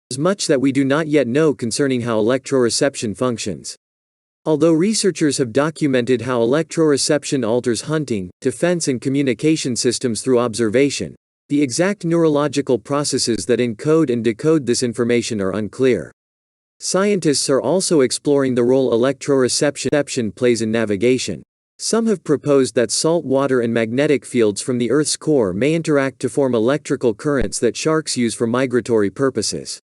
There's much that we do not yet know concerning how electroreception functions. Although researchers have documented how electroreception alters hunting, defense and communication systems through observation, the exact neurological processes that encode and decode this information are unclear. Scientists are also exploring the role electroreception plays in navigation. Some have proposed that salt water and magnetic fields from the Earth's core may interact to form electrical currents that sharks use for migratory purposes.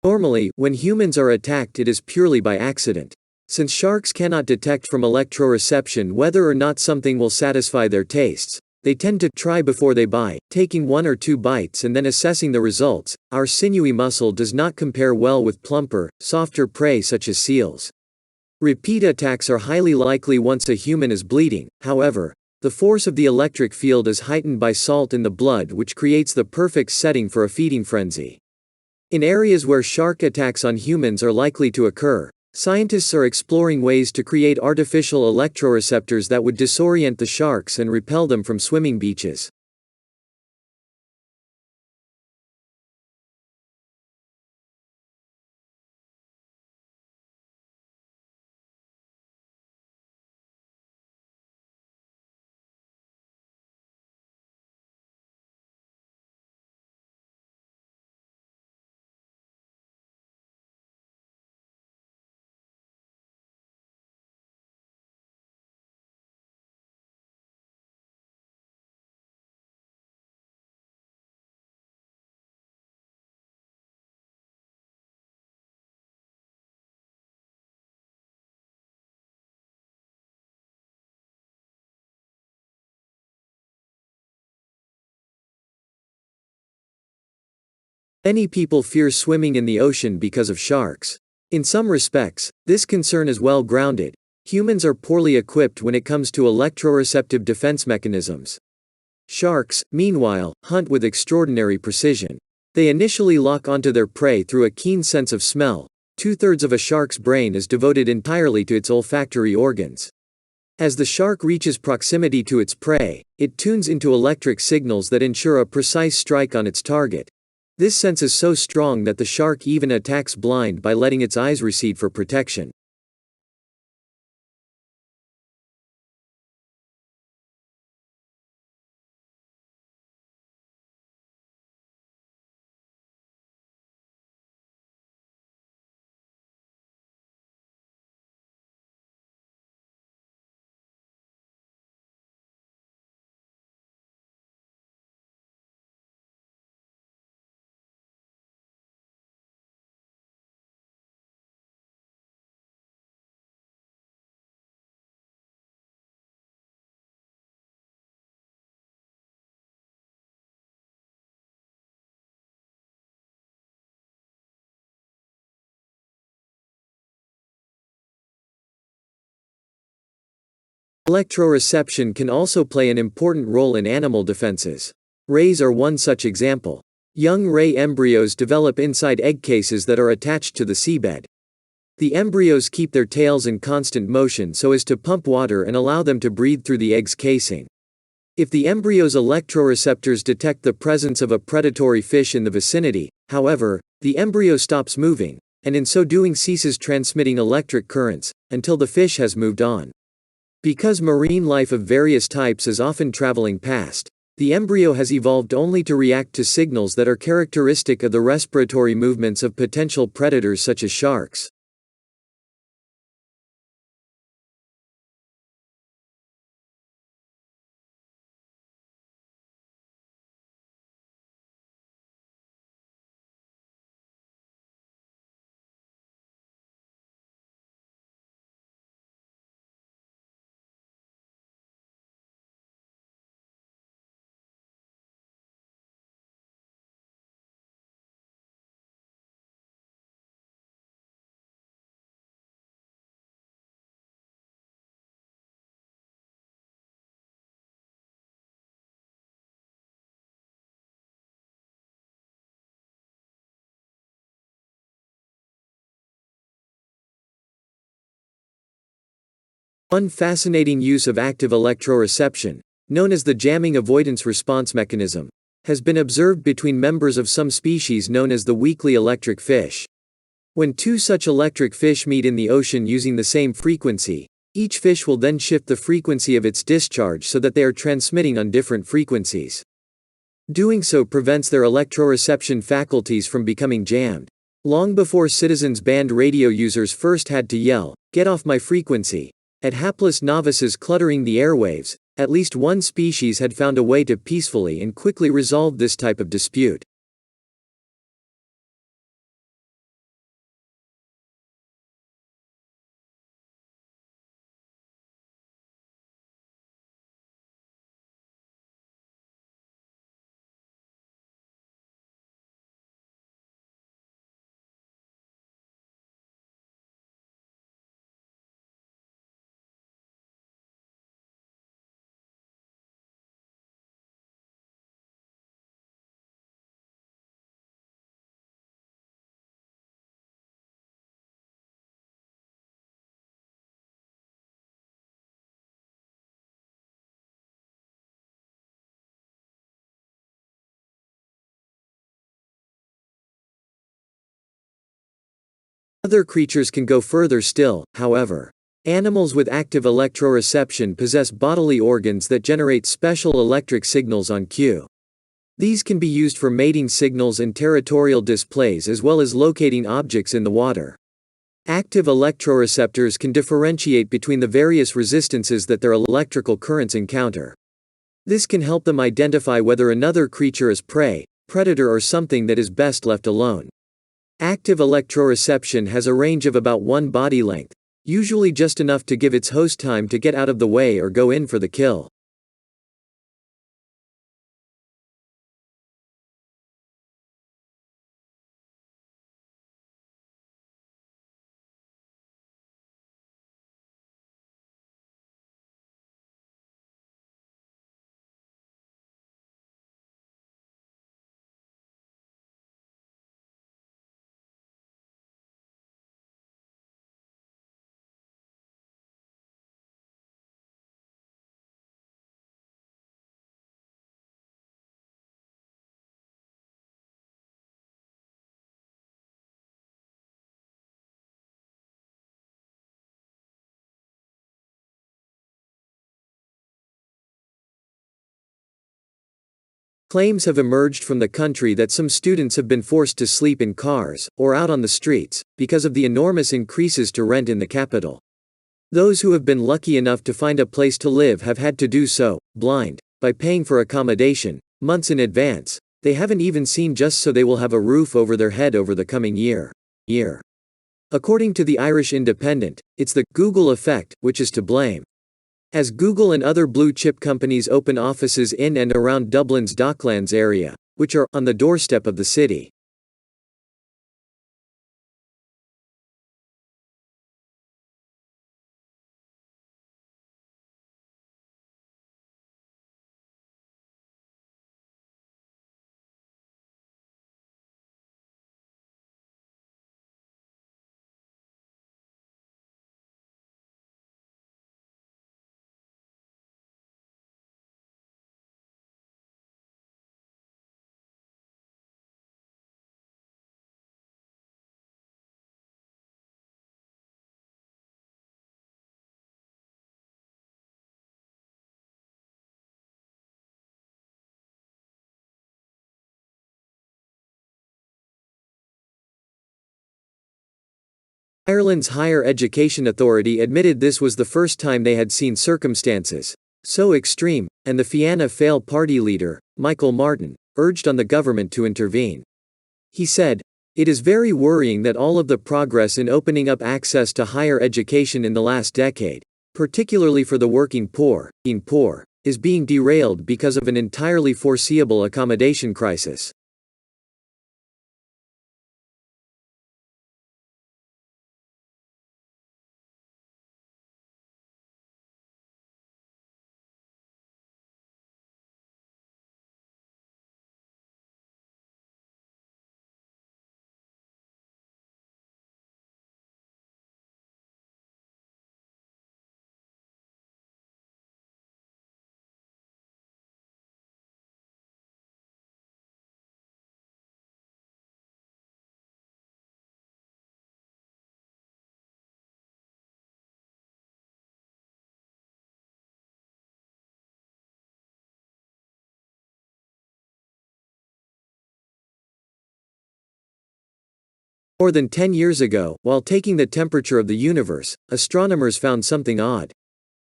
Normally, when humans are attacked, it is purely by accident. Since sharks cannot detect from electroreception whether or not something will satisfy their tastes, they tend to try before they buy, taking 1 or 2 bites and then assessing the results. Our sinewy muscle does not compare well with plumper, softer prey such as seals. Repeat attacks are highly likely once a human is bleeding. However, the force of the electric field is heightened by salt in the blood, which creates the perfect setting for a feeding frenzy. In areas where shark attacks on humans are likely to occur, scientists are exploring ways to create artificial electroreceptors that would disorient the sharks and repel them from swimming beaches. Many people fear swimming in the ocean because of sharks. In some respects, this concern is well grounded. Humans are poorly equipped when it comes to electroreceptive defense mechanisms. Sharks, meanwhile, hunt with extraordinary precision. They initially lock onto their prey through a keen sense of smell. 2/3 of a shark's brain is devoted entirely to its olfactory organs. As the shark reaches proximity to its prey, it tunes into electric signals that ensure a precise strike on its target. This sense is so strong that the shark even attacks blind by letting its eyes recede for protection. Electroreception can also play an important role in animal defenses. Rays are one such example. Young ray embryos develop inside egg cases that are attached to the seabed. The embryos keep their tails in constant motion so as to pump water and allow them to breathe through the egg's casing. If the embryo's electroreceptors detect the presence of a predatory fish in the vicinity, however, the embryo stops moving, and in so doing ceases transmitting electric currents, until the fish has moved on. Because marine life of various types is often traveling past, the embryo has evolved only to react to signals that are characteristic of the respiratory movements of potential predators such as sharks. One fascinating use of active electroreception, known as the jamming avoidance response mechanism, has been observed between members of some species known as the weakly electric fish. When two such electric fish meet in the ocean using the same frequency, each fish will then shift the frequency of its discharge so that they are transmitting on different frequencies. Doing so prevents their electroreception faculties from becoming jammed. Long before citizens band radio users first had to yell, "Get off my frequency," at hapless novices cluttering the airwaves, at least one species had found a way to peacefully and quickly resolve this type of dispute. Other creatures can go further still, however. Animals with active electroreception possess bodily organs that generate special electric signals on cue. These can be used for mating signals and territorial displays as well as locating objects in the water. Active electroreceptors can differentiate between the various resistances that their electrical currents encounter. This can help them identify whether another creature is prey, predator, or something that is best left alone. Active electroreception has a range of about 1 body length, usually just enough to give its host time to get out of the way or go in for the kill. Claims have emerged from the country that some students have been forced to sleep in cars, or out on the streets, because of the enormous increases to rent in the capital. Those who have been lucky enough to find a place to live have had to do so, blind, by paying for accommodation, months in advance. They haven't even seen just so they will have a roof over their head over the coming year. According to the Irish Independent, it's the Google effect which is to blame. As Google and other blue-chip companies open offices in and around Dublin's Docklands area, which are on the doorstep of the city. Ireland's Higher Education Authority admitted this was the first time they had seen circumstances so extreme, and the Fianna Fáil party leader, Michael Martin, urged on the government to intervene. He said, "It is very worrying that all of the progress in opening up access to higher education in the last decade, particularly for the working poor, is being derailed because of an entirely foreseeable accommodation crisis." More than 10 years ago, while taking the temperature of the universe, astronomers found something odd.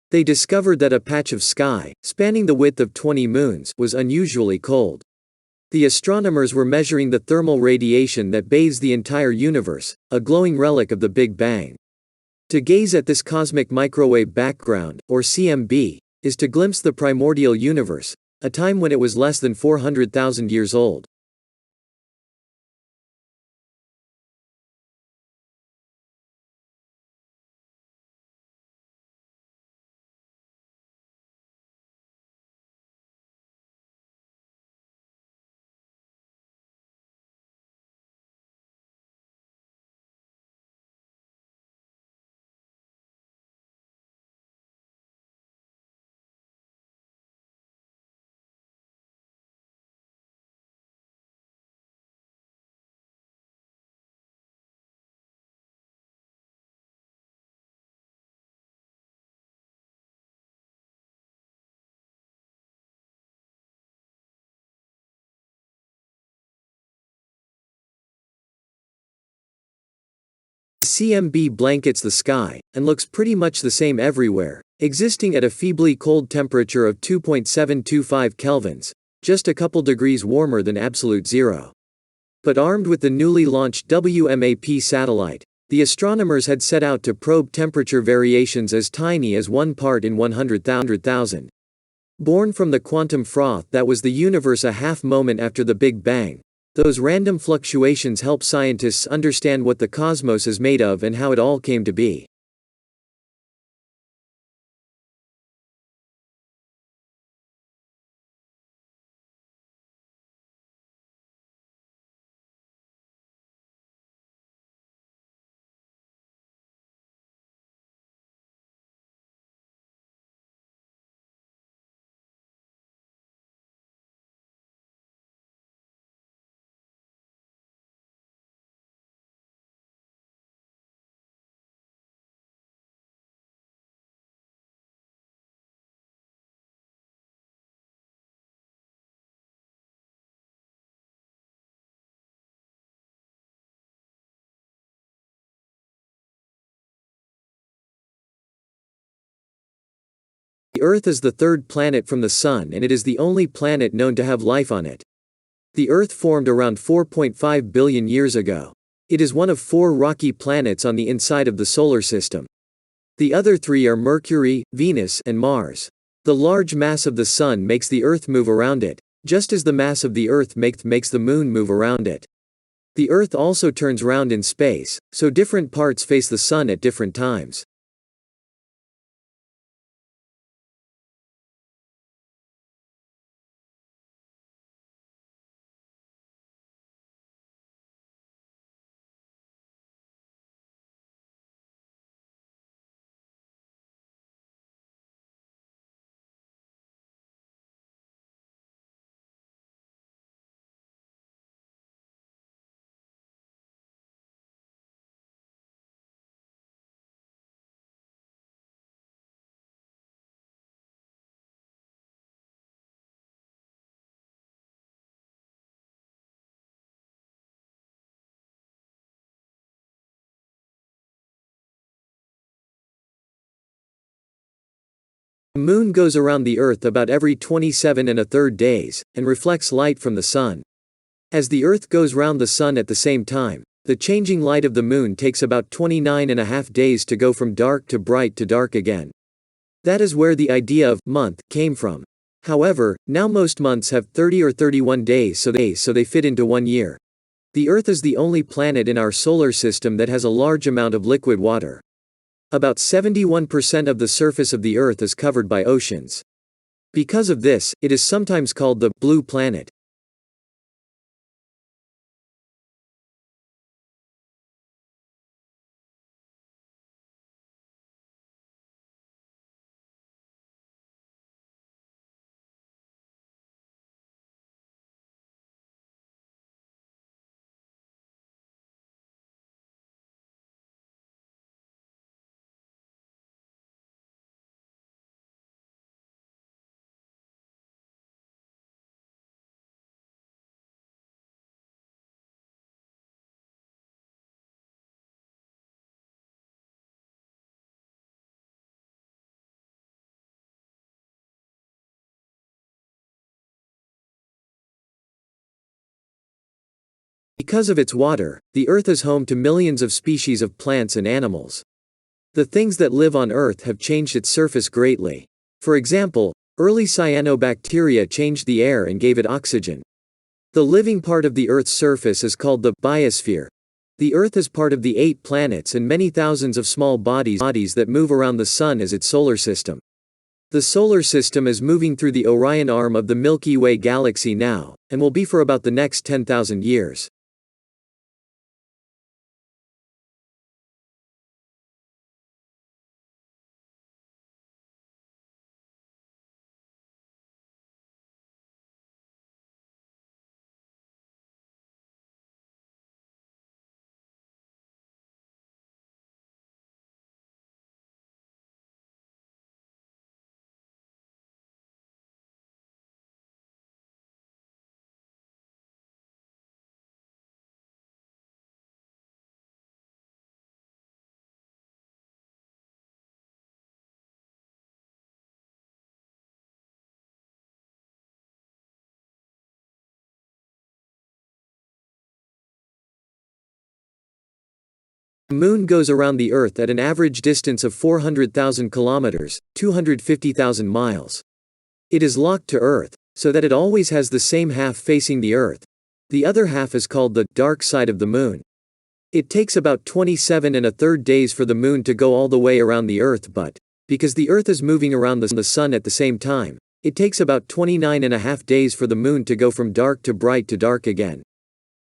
They discovered that a patch of sky, spanning the width of 20 moons, was unusually cold. The astronomers were measuring the thermal radiation that bathes the entire universe, a glowing relic of the Big Bang. To gaze at this cosmic microwave background, or CMB, is to glimpse the primordial universe, a time when it was less than 400,000 years old. CMB blankets the sky, and looks pretty much the same everywhere, existing at a feebly cold temperature of 2.725 kelvins, just a couple degrees warmer than absolute zero. But armed with the newly launched WMAP satellite, the astronomers had set out to probe temperature variations as tiny as 1 part in 100,000. Born from the quantum froth that was the universe a half moment after the Big Bang, those random fluctuations help scientists understand what the cosmos is made of and how it all came to be. The Earth is the third planet from the Sun, and it is the only planet known to have life on it. The Earth formed around 4.5 billion years ago. It is one of 4 rocky planets on the inside of the solar system. The other 3 are Mercury, Venus, and Mars. The large mass of the Sun makes the Earth move around it, just as the mass of the Earth makes the Moon move around it. The Earth also turns round in space, so different parts face the Sun at different times. The Moon goes around the Earth about every 27 1/3 days, and reflects light from the Sun. As the Earth goes round the Sun at the same time, the changing light of the Moon takes about 29.5 days to go from dark to bright to dark again. That is where the idea of month came from. However, now most months have 30 or 31 days, so they fit into 1 year. The Earth is the only planet in our solar system that has a large amount of liquid water. About 71% of the surface of the Earth is covered by oceans. Because of this, it is sometimes called the blue planet. Because of its water, the Earth is home to millions of species of plants and animals. The things that live on Earth have changed its surface greatly. For example, early cyanobacteria changed the air and gave it oxygen. The living part of the Earth's surface is called the biosphere. The Earth is part of the 8 planets and many thousands of small bodies that move around the Sun as its solar system. The solar system is moving through the Orion arm of the Milky Way galaxy now, and will be for about the next 10,000 years. The Moon goes around the Earth at an average distance of 400,000 kilometers, 250,000 miles. It is locked to Earth, so that it always has the same half facing the Earth. The other half is called the dark side of the Moon. It takes about 27 and a third days for the Moon to go all the way around the Earth, but, because the Earth is moving around the Sun at the same time, it takes about 29 and a half days for the Moon to go from dark to bright to dark again.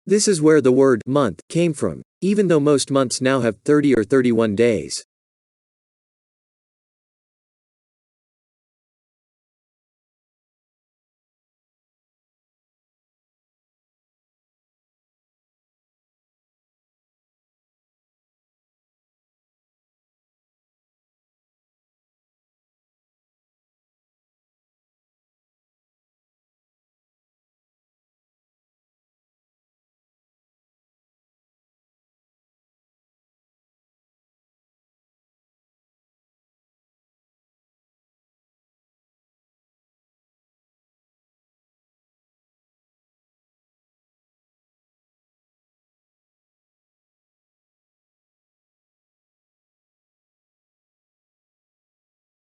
This is where the word month came from, even though most months now have 30 or 31 days.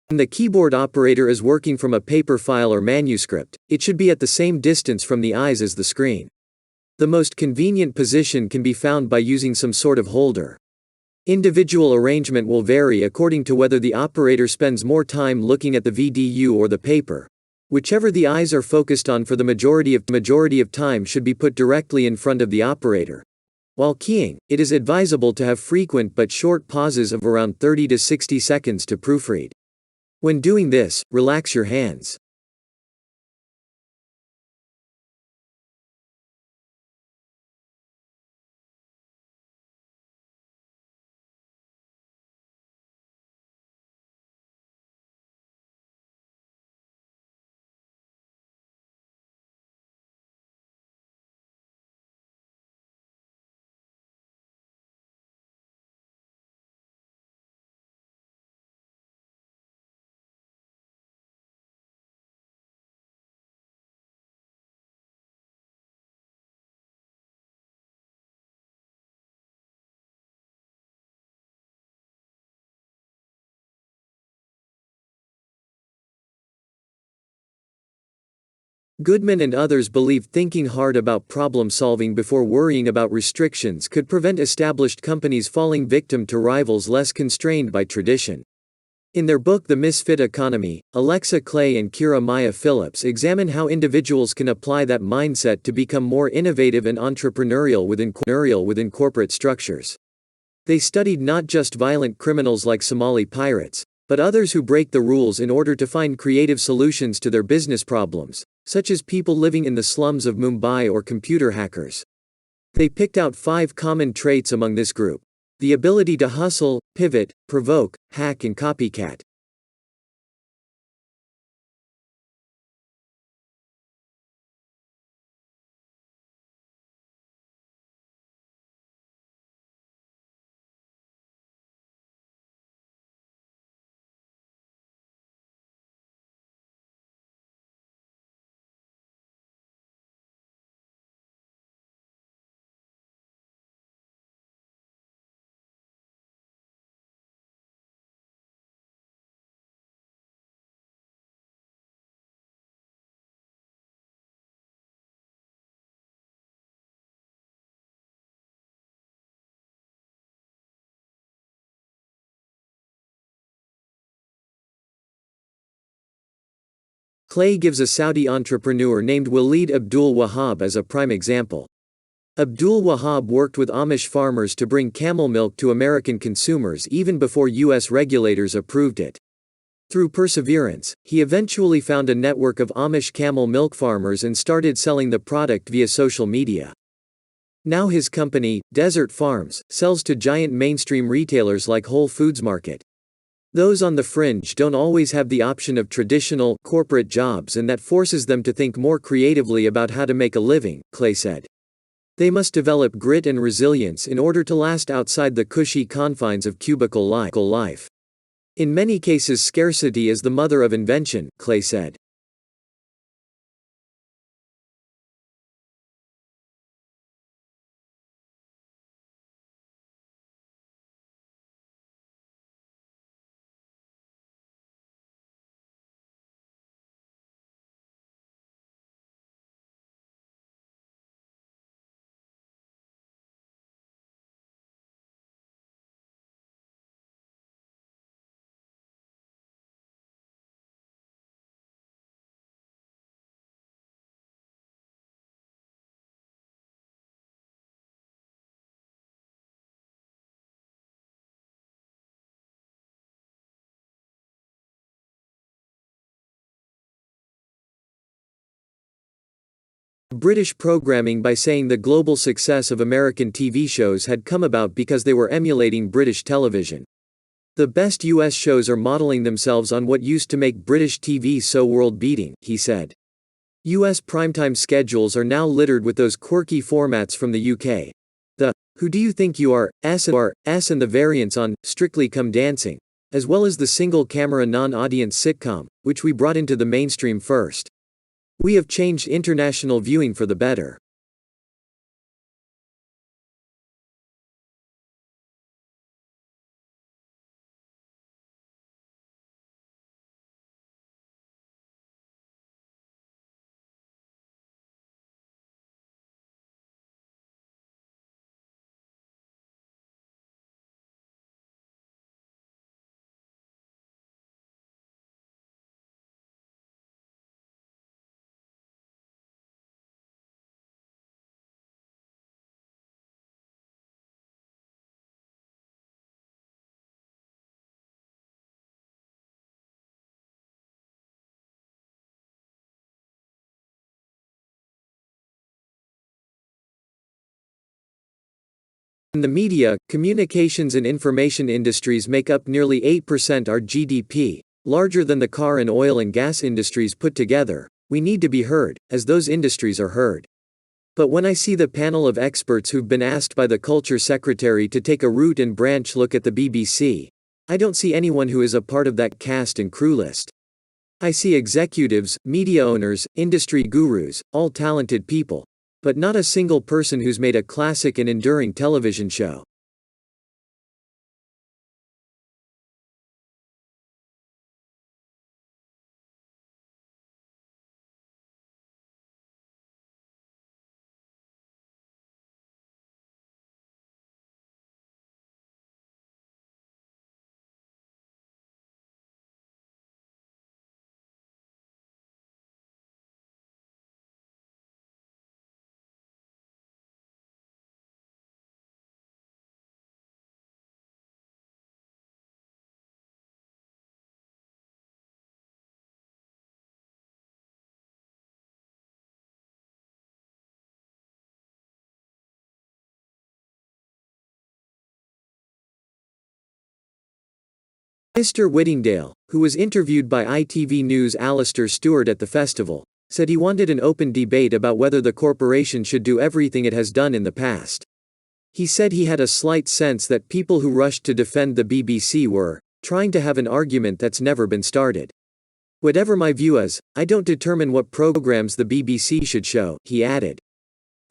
When the keyboard operator is working from a paper file or manuscript, it should be at the same distance from the eyes as the screen. The most convenient position can be found by using some sort of holder. Individual arrangement will vary according to whether the operator spends more time looking at the VDU or the paper. Whichever the eyes are focused on for the majority of time should be put directly in front of the operator. While keying, it is advisable to have frequent but short pauses of around 30 to 60 seconds to proofread. When doing this, relax your hands. Goodman and others believe thinking hard about problem solving before worrying about restrictions could prevent established companies falling victim to rivals less constrained by tradition. In their book The Misfit Economy, Alexa Clay and Kira Maya Phillips examine how individuals can apply that mindset to become more innovative and entrepreneurial within corporate structures. They studied not just violent criminals like Somali pirates, but others who break the rules in order to find creative solutions to their business problems, such as people living in the slums of Mumbai or computer hackers. They picked out 5 common traits among this group: the ability to hustle, pivot, provoke, hack and copycat. Clay gives a Saudi entrepreneur named Walid Abdul Wahab as a prime example. Abdul Wahab worked with Amish farmers to bring camel milk to American consumers even before U.S. regulators approved it. Through perseverance, he eventually found a network of Amish camel milk farmers and started selling the product via social media. Now his company, Desert Farms, sells to giant mainstream retailers like Whole Foods Market. Those on the fringe don't always have the option of traditional, corporate jobs, and that forces them to think more creatively about how to make a living, Clay said. They must develop grit and resilience in order to last outside the cushy confines of cubicle life. In many cases, scarcity is the mother of invention, Clay said. British programming by saying the global success of American TV shows had come about because they were emulating British television. The best US shows are modeling themselves on what used to make British TV so world-beating, he said. US primetime schedules are now littered with those quirky formats from the UK. The Who Do You Think You Are? S and the variants on Strictly Come Dancing, as well as the single-camera non-audience sitcom, which we brought into the mainstream first. We have changed international viewing for the better. In the media, communications and information industries make up nearly 8% our GDP, larger than the car and oil and gas industries put together. We need to be heard, as those industries are heard. But when I see the panel of experts who've been asked by the Culture Secretary to take a root and branch look at the BBC, I don't see anyone who is a part of that cast and crew list. I see executives, media owners, industry gurus, all talented people, but not a single person who's made a classic and enduring television show. Mr. Whittingdale, who was interviewed by ITV News' Alistair Stewart at the festival, said he wanted an open debate about whether the corporation should do everything it has done in the past. He said he had a slight sense that people who rushed to defend the BBC were trying to have an argument that's never been started. Whatever my view is, I don't determine what programs the BBC should show, he added.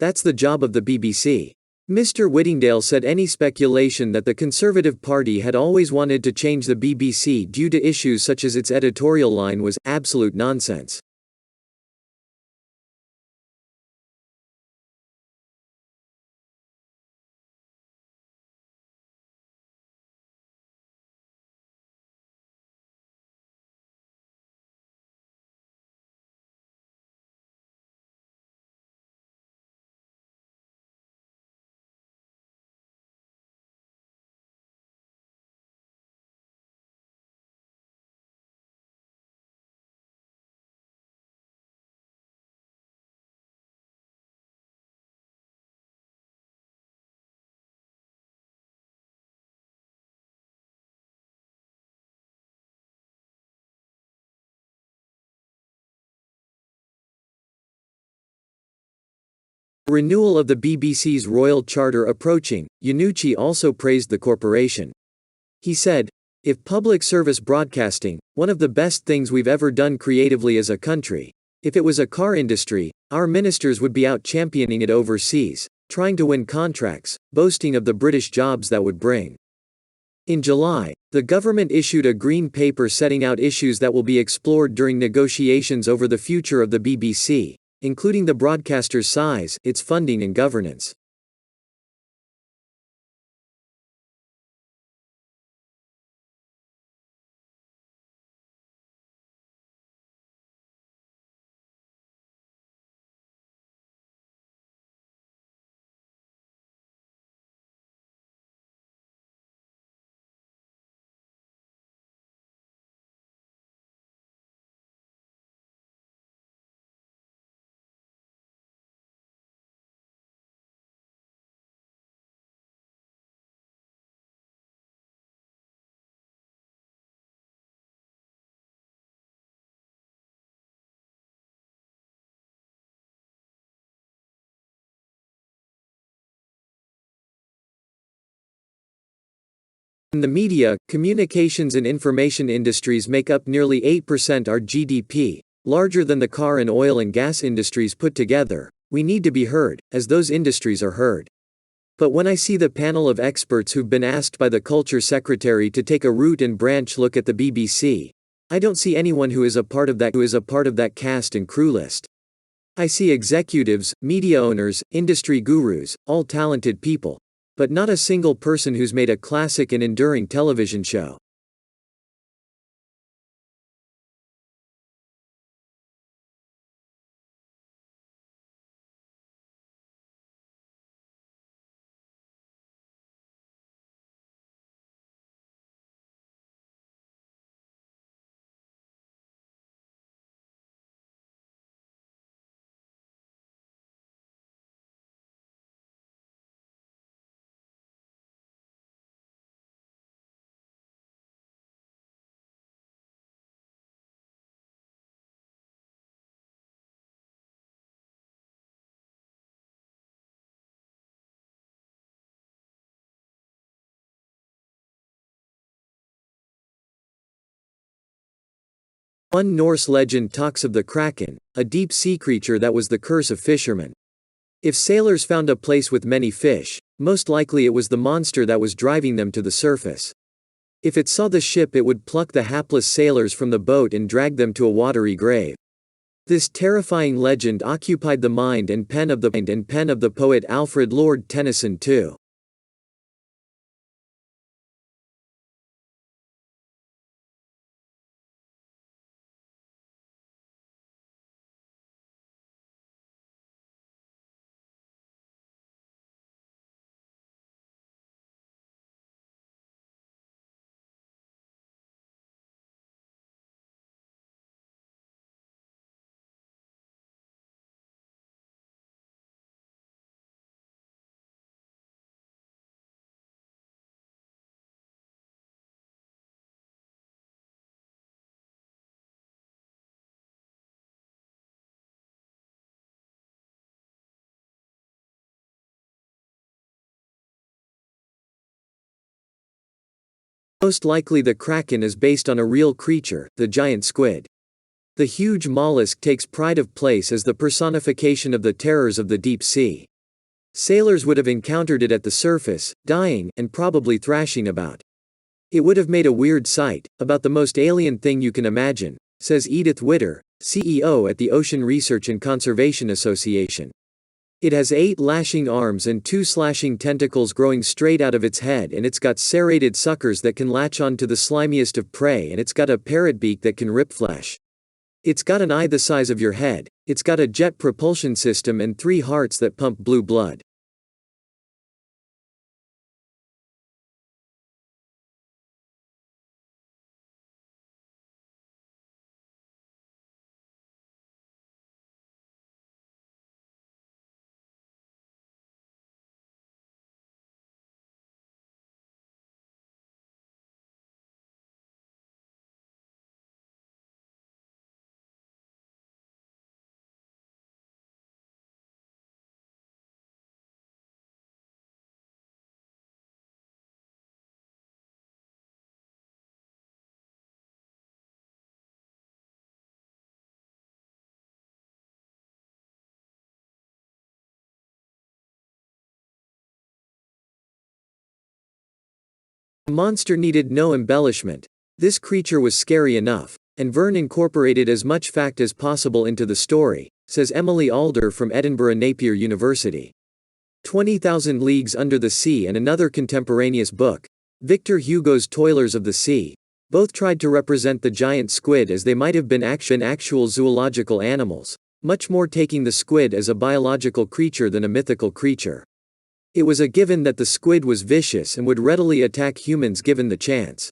That's the job of the BBC. Mr. Whittingdale said any speculation that the Conservative Party had always wanted to change the BBC due to issues such as its editorial line was absolute nonsense. Renewal of the BBC's royal charter approaching, Yanucci also praised the corporation. He said, "If public service broadcasting, one of the best things we've ever done creatively as a country, if it was a car industry, our ministers would be out championing it overseas, trying to win contracts, boasting of the British jobs that would bring." In July, the government issued a green paper setting out issues that will be explored during negotiations over the future of the BBC, including the broadcaster's size, its funding and governance. In the media, communications and information industries make up nearly 8% our GDP, larger than the car and oil and gas industries put together. We need to be heard, as those industries are heard. But when I see the panel of experts who've been asked by the Culture Secretary to take a root and branch look at the BBC, I don't see anyone who is a part of that cast and crew list. I see executives, media owners, industry gurus, all talented people, but not a single person who's made a classic and enduring television show. One Norse legend talks of the Kraken, a deep-sea creature that was the curse of fishermen. If sailors found a place with many fish, most likely it was the monster that was driving them to the surface. If it saw the ship, it would pluck the hapless sailors from the boat and drag them to a watery grave. This terrifying legend occupied the mind and pen of the poet Alfred Lord Tennyson too. Most likely the Kraken is based on a real creature, the giant squid. The huge mollusk takes pride of place as the personification of the terrors of the deep sea. Sailors would have encountered it at the surface, dying, and probably thrashing about. It would have made a weird sight, about the most alien thing you can imagine, says Edith Witter, CEO at the Ocean Research and Conservation Association. It has 8 lashing arms and 2 slashing tentacles growing straight out of its head, and it's got serrated suckers that can latch on to the slimiest of prey, and it's got a parrot beak that can rip flesh. It's got an eye the size of your head, it's got a jet propulsion system and 3 hearts that pump blue blood. The monster needed no embellishment. This creature was scary enough, and Verne incorporated as much fact as possible into the story, says Emily Alder from Edinburgh Napier University. 20,000 Leagues Under the Sea and another contemporaneous book, Victor Hugo's Toilers of the Sea, both tried to represent the giant squid as they might have been actual zoological animals, much more taking the squid as a biological creature than a mythical creature. It was a given that the squid was vicious and would readily attack humans given the chance.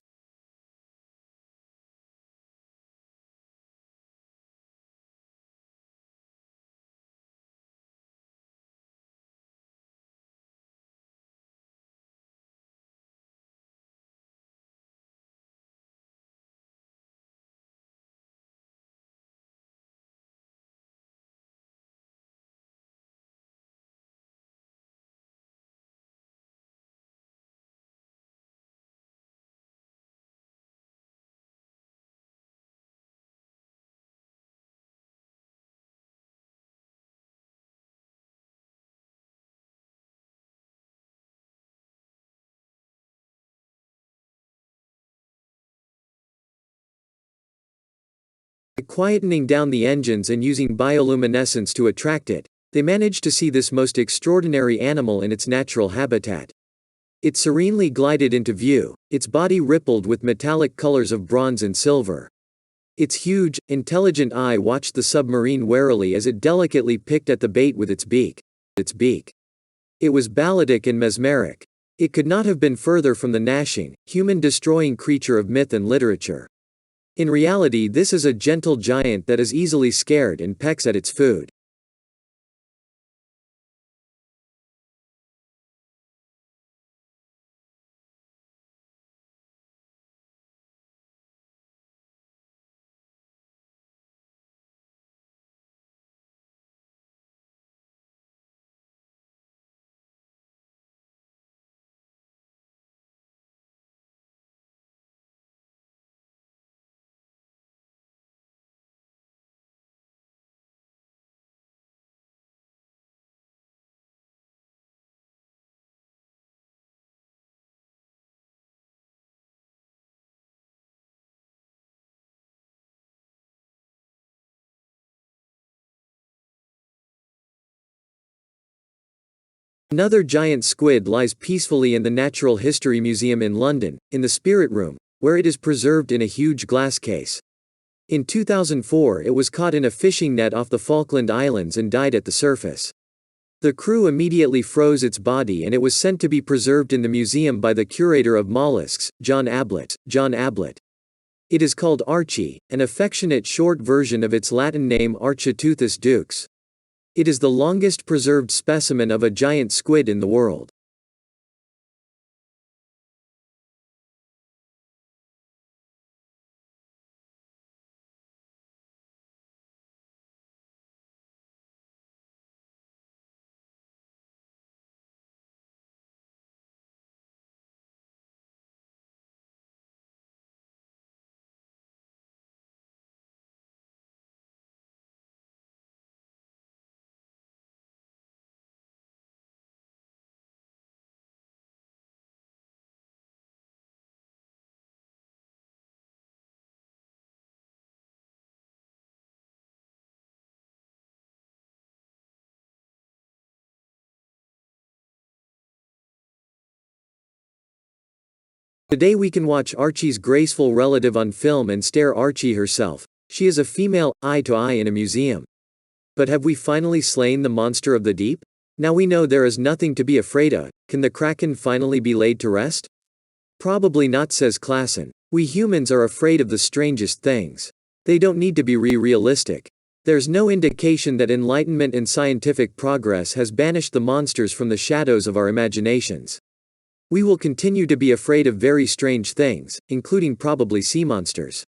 By quietening down the engines and using bioluminescence to attract it, they managed to see this most extraordinary animal in its natural habitat. It serenely glided into view, its body rippled with metallic colors of bronze and silver. Its huge, intelligent eye watched the submarine warily as it delicately picked at the bait with its beak. It was ballidic and mesmeric. It could not have been further from the gnashing, human-destroying creature of myth and literature. In reality, this is a gentle giant that is easily scared and pecks at its food. Another giant squid lies peacefully in the Natural History Museum in London, in the Spirit Room, where it is preserved in a huge glass case. In 2004, it was caught in a fishing net off the Falkland Islands and died at the surface. The crew immediately froze its body and it was sent to be preserved in the museum by the curator of mollusks, John Ablett. It is called Archie, an affectionate short version of its Latin name Architeuthis dux. It is the longest preserved specimen of a giant squid in the world. Today we can watch Archie's graceful relative on film and stare Archie herself. She is a female, eye to eye in a museum. But have we finally slain the monster of the deep? Now we know there is nothing to be afraid of. Can the Kraken finally be laid to rest? Probably not, says Klassen. We humans are afraid of the strangest things. They don't need to be realistic. There's no indication that enlightenment and scientific progress has banished the monsters from the shadows of our imaginations. We will continue to be afraid of very strange things, including probably sea monsters.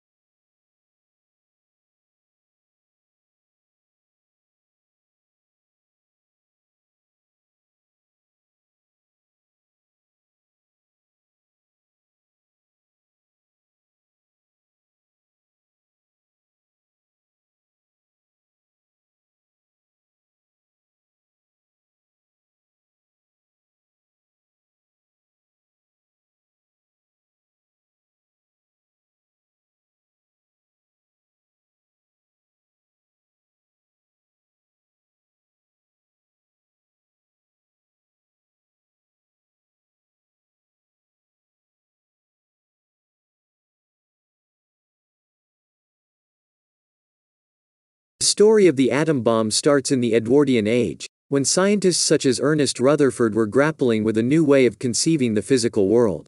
story of the atom bomb starts in the Edwardian age, when scientists such as Ernest Rutherford were grappling with a new way of conceiving the physical world.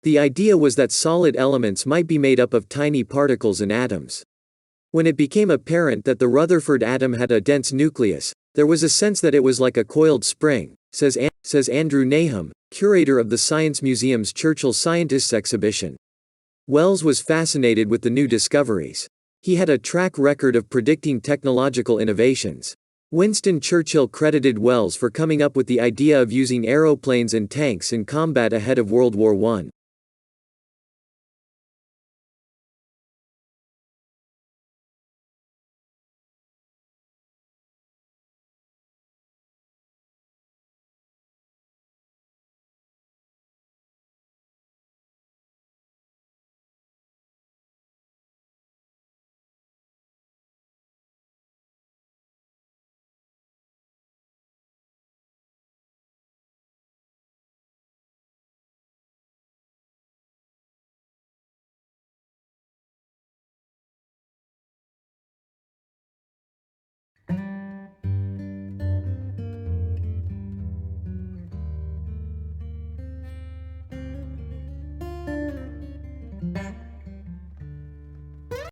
The idea was that solid elements might be made up of tiny particles and atoms. When it became apparent that the Rutherford atom had a dense nucleus, there was a sense that it was like a coiled spring, says Andrew Nahum, curator of the Science Museum's Churchill Scientists exhibition. Wells was fascinated with the new discoveries. He had a track record of predicting technological innovations. Winston Churchill credited Wells for coming up with the idea of using aeroplanes and tanks in combat ahead of World War I.